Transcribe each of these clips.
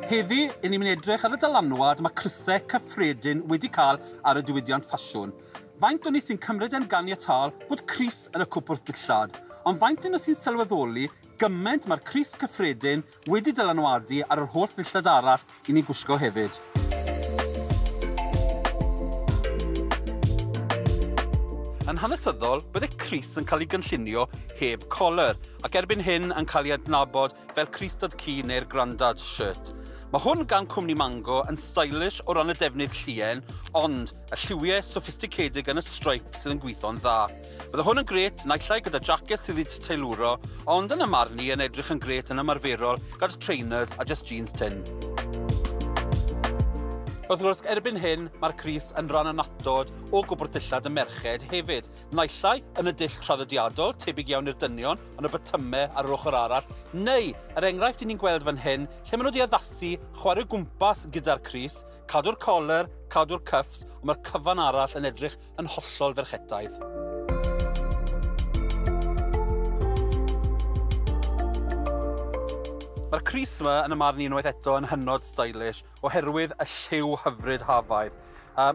Heddi, i ni'n mynd edrych ar y dylanwad mae crysau cyffredin wedi cael ar y diwydiant ffasiwn. Faint o'n ni sy'n cymryd e'n ganiatal bod crys yn y cwpwrdd dillad, ond faint o'n ni sy'n sylweddoli gymaint mae'r crys cyffredin wedi dylanwadu ar yr holl ddillad arall i ni'n gwisgo hefyd. Yn hanesyddol, byddai crys yn cael ei gynllunio heb coler, ac erbyn hyn yn cael ei adnabod fel crys dad cu neu'r grandad shirt. Mae hwn gan cwmni Mango yn stylish o ran y defnydd llien, ond y lliwiau sophisticated yn y stripe sydd yn gweithio'n dda. Bydde hwn yn gret naill ai gyda jacket sydd wedi teilwro, ond yn y marn i yn edrych yn gret yn ymarferol gyda trainers a just jeans tin. Wrth gwrs, erbyn hyn, mae'r crys yn rhan anatod o gwbwrdd dillad y merched hefyd. Naill ai yn y dill traddodiadol, tebyg iawn i'r dynion, ond y botymau ar yr ochr arall, neu, yr enghraifft i ni'n gweld fan hyn, lle maen nhw wedi addasu chwarae gwmpas gyda'r crys, cadw'r coler, cadw'r cuffs, ond mae'r cyfan arall yn edrych yn hollol ferchetaidd. Mae'r crys yma yn y marn i unwaith eto yn hynod stylish oherwydd y lliw hyfryd hafaidd.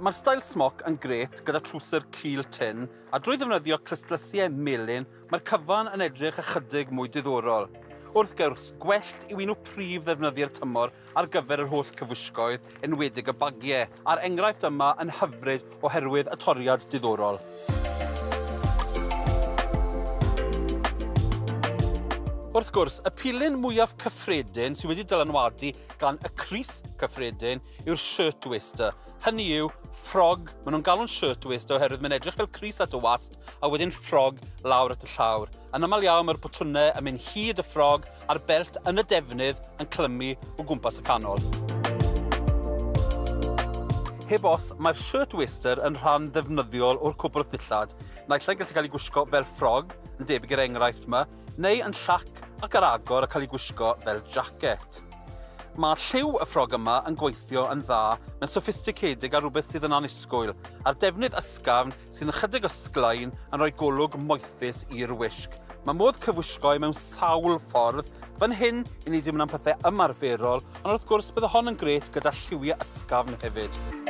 Mae'r stael smoc yn gret gyda trwser cul tin, a drwy ddefnyddio clystlysiau melyn, mae'r cyfan yn edrych ychydig mwy diddorol. Wrth gwrs, gwellt yw un o prif ddefnyddio'r tymor ar gyfer yr holl cyfwisgoedd, enwedig y bagiau, a'r enghraifft yma yn hyfryd oherwydd y toriad diddorol. Wrth gwrs, y pilyn mwyaf cyffredin sydd wedi dylanwadu gan y crys cyffredin yw'r shirtwaist. Hynny yw ffrog, maen nhw'n galw'n shirtwaist oherwydd mae'n edrych fel crys at y wast a wedyn ffrog lawr at y llawr. Yn aml iawn mae'r botwnau yn mynd hyd y ffrog a'r belt yn y defnydd yn clymu o gwmpas y canol. Heb os, mae'r shirtwaister yn rhan ddefnyddiol o'r cwbwrdd dillad. Naill ai gallu cael ei gwisgo fel ffrog, yn debyg i'r enghraifft yma, neu yn llac ac ar agor a cael ei gwisgo fel jacket. Mae lliw y ffrog yma yn gweithio yn dda, mae'n sophisticated a rhywbeth sydd yn anusgwyl, a'r defnydd ysgafn sy'n ychydig ysglaen yn rhoi golwg moethus i'r wisg. Mae modd cyfwisgo mewn sawl ffordd, fan hyn i ni dim yn am pethau ymarferol, ond wrth gwrs bydd hon yn gret gyda lliwiau ysgafn hefyd.